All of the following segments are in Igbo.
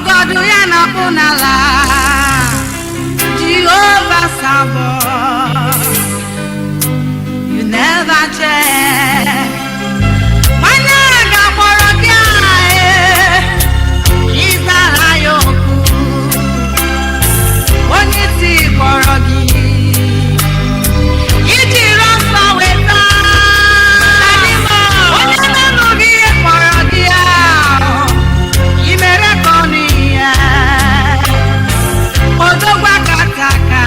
ọgọdụ ya na-akpụ n'ala Jehovah Sabaoth, you never change. Nwanne ga-akpọrọ gị ịzara ya okwu, onye isi kpọrọ gị iji rọsọ weta, onye na-anụ gị kpọrọ gị imere ka ọ nụ ya odogwa kataka.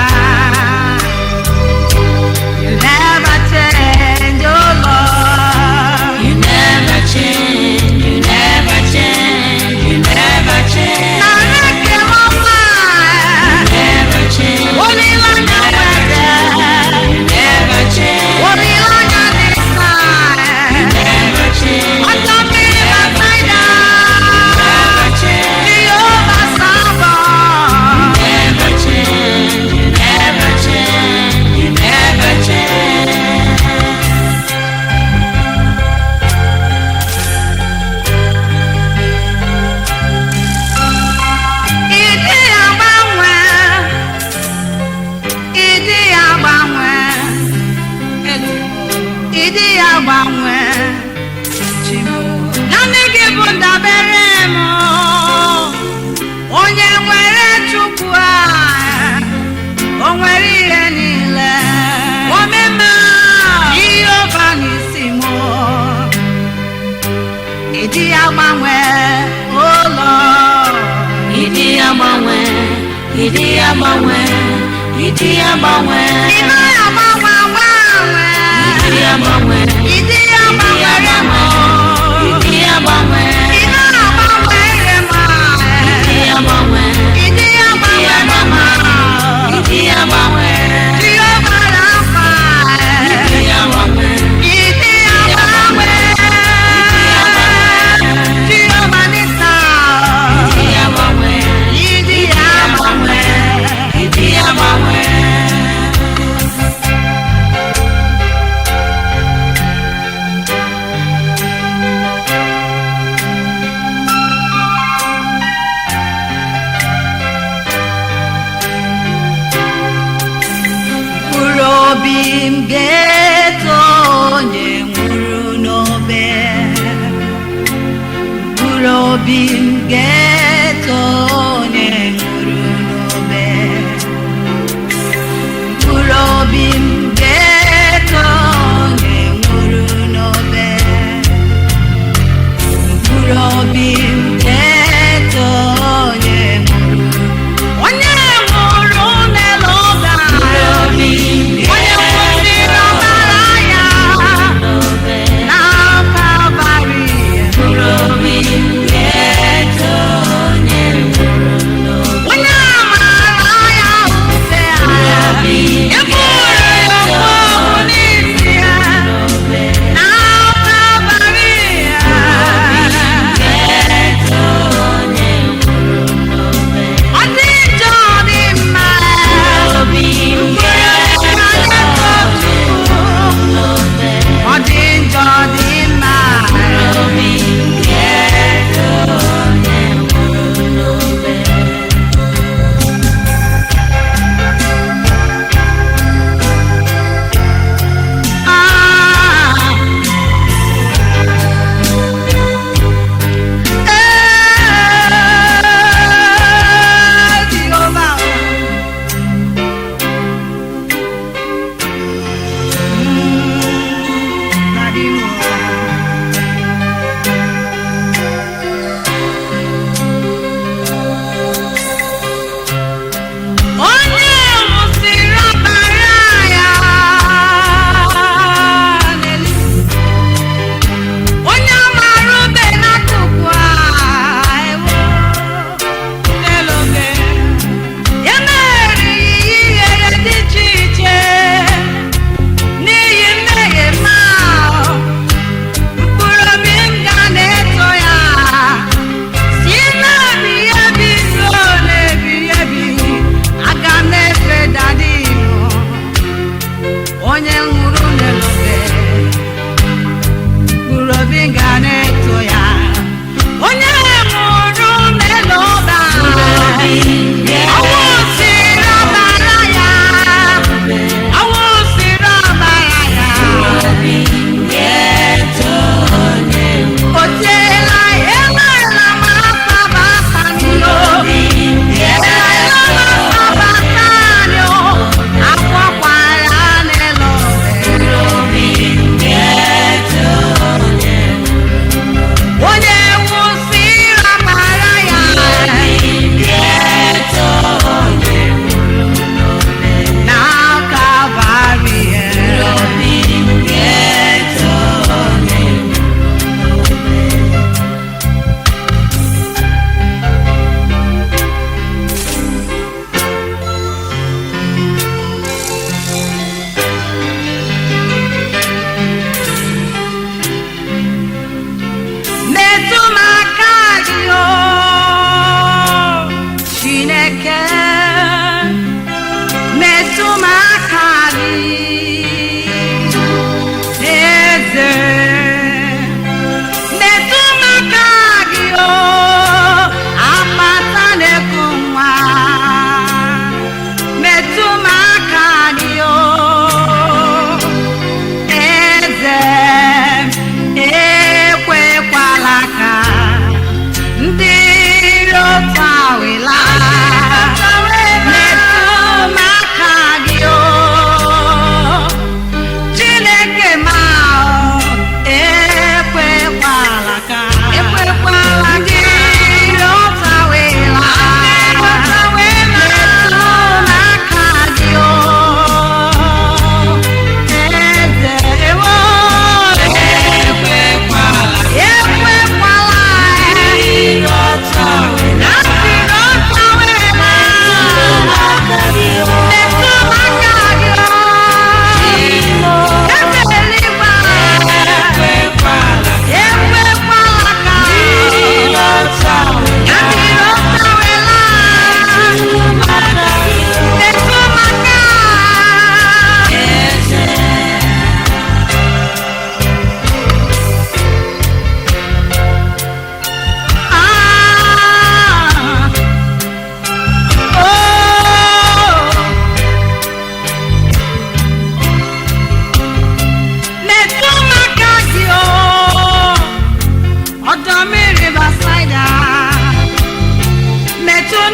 You never change, oh Lord. You never change, you never change, you never change. Na reke mama, You never change, olilanya wete, you never change, olilanya nisa, you never change, atami basaida, never change, Jehovah Sabaoth. never change, you never change, you never change. Ịdị agbanwe, ịdị agbanwe, ịdị agbanwe. Naanị gị bụ ndabere m, onye nwere Chukwu o nwere ihe niile. Omema Jehova n'isi m, ịdị agbanwe, oh Lord. Ịdị agbanwe, ịdị agbanwe, ịdị agbanwe, Ị naghị agbanwe agbanwe. ịdị agbanwe, Ịdị agbanwere m, ịdị agbanwe, ị naghị agbanwere m. ịdị agbanwe, Ịdị agbanwere m, ịdị agbanwe, Jehova Rafa. ịdị agbanwe, Ịdị agbanwe, Jehova Nisa. ịdị agbanwe, Ịdị agbanwe. ịdị agbanwe. Mkpụrụ obi m ga-eto onye nwụrụ n'obe. Mkpụrụ obi m ga-eto onye nwụrụ n'obe. Mkpụrụ obi m ga-eto onye nwụrụ n'obe. Mkpụrụ obi m ga-eto onye nwụrụ. Onye nwụrụ n'elu obe a. Onye kwụsịrị ọbara ya na Kalvarị. Mkpụrụ obi m ga-eto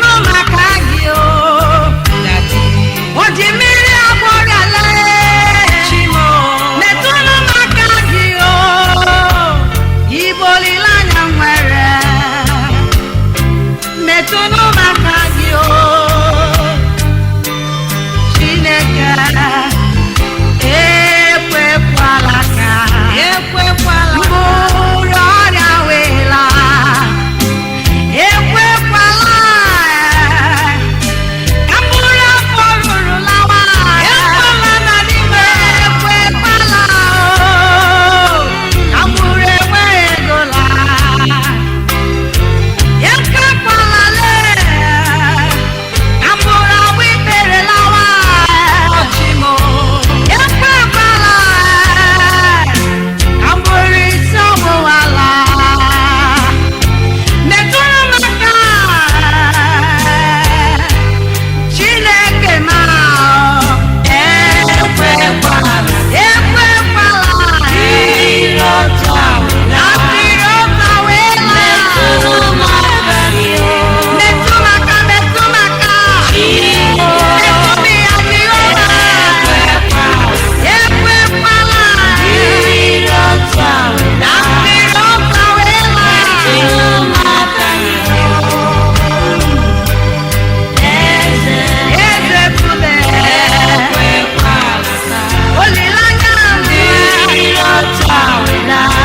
metụnụ maka gị o o ji mmiri agwọrịala chimo metụnụ maka gị o ibe olileanya nwere metụnụ maka gị o Chineke ekwekwala ka mkpụrụ ọrịa wela ekwekwala ka mkpụrụ afọ ruru lawa ekwela na n'ime ekwekwala ka mkpụrụ enweghị ego laa ekwekwala le ka mkpụrụ agba ikpere lawa chimo ekwekwala ka mkpụrụ isi ọwụwa laa metụrụ maka Chineke ma ekwekwala Mmiri ọtọ na mmiri ọka wee laa metụ maka metụ mi ya Jehova ekwekwala na mmiri ọka wee laa eze tụle olileanya ndị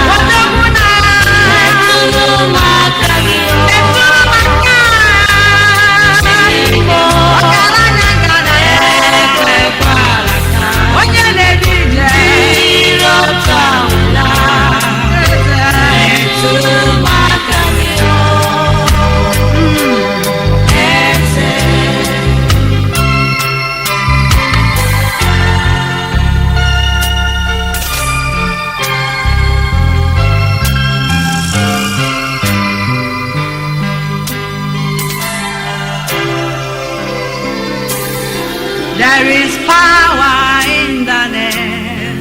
odogwu na metụrụ maka ọgaranya ngana onye na-ebi ije There is power in the name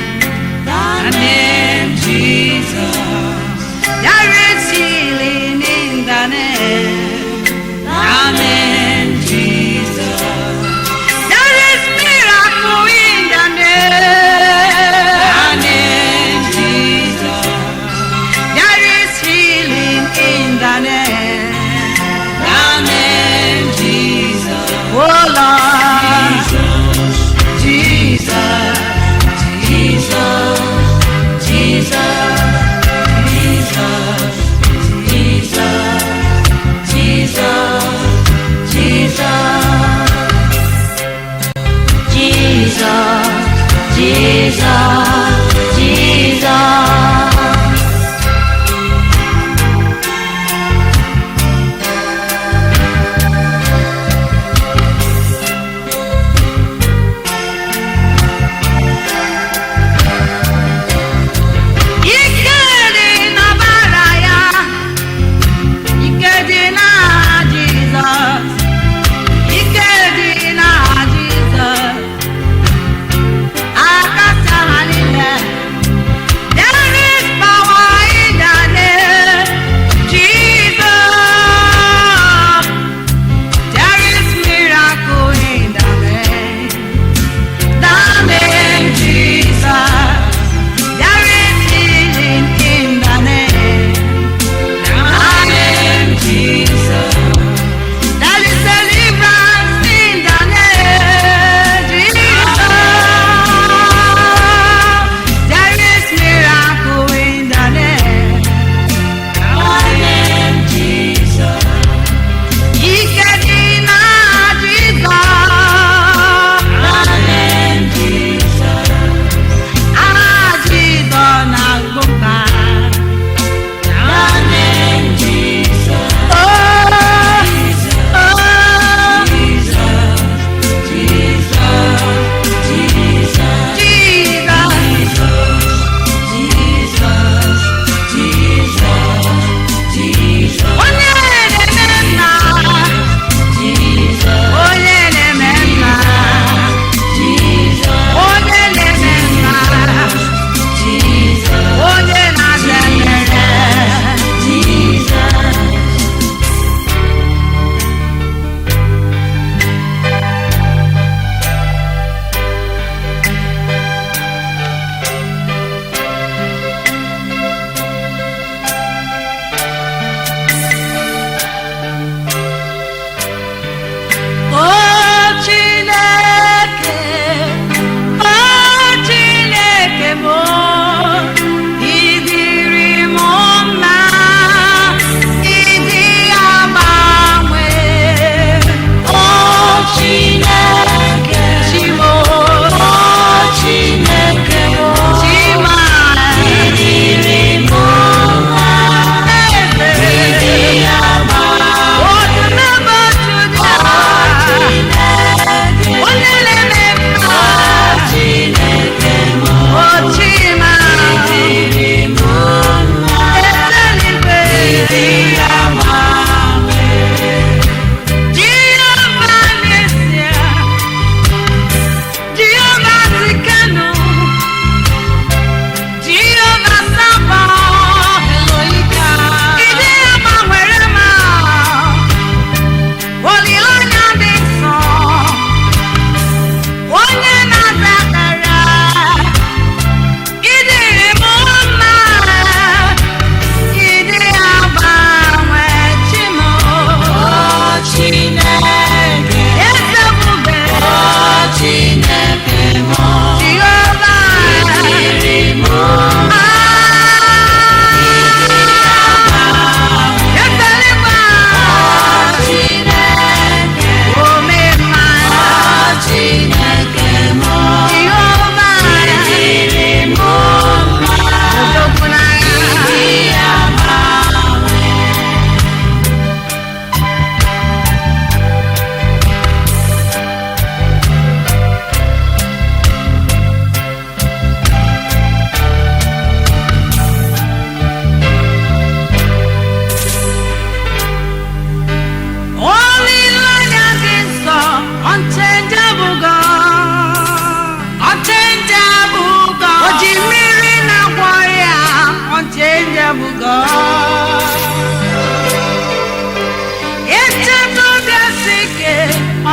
Jesus. There is healing in the name Jesus. There is miracle in the name Jesus. There is healing in the name Jesus. Oh Lord. Jesus.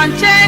unchanged.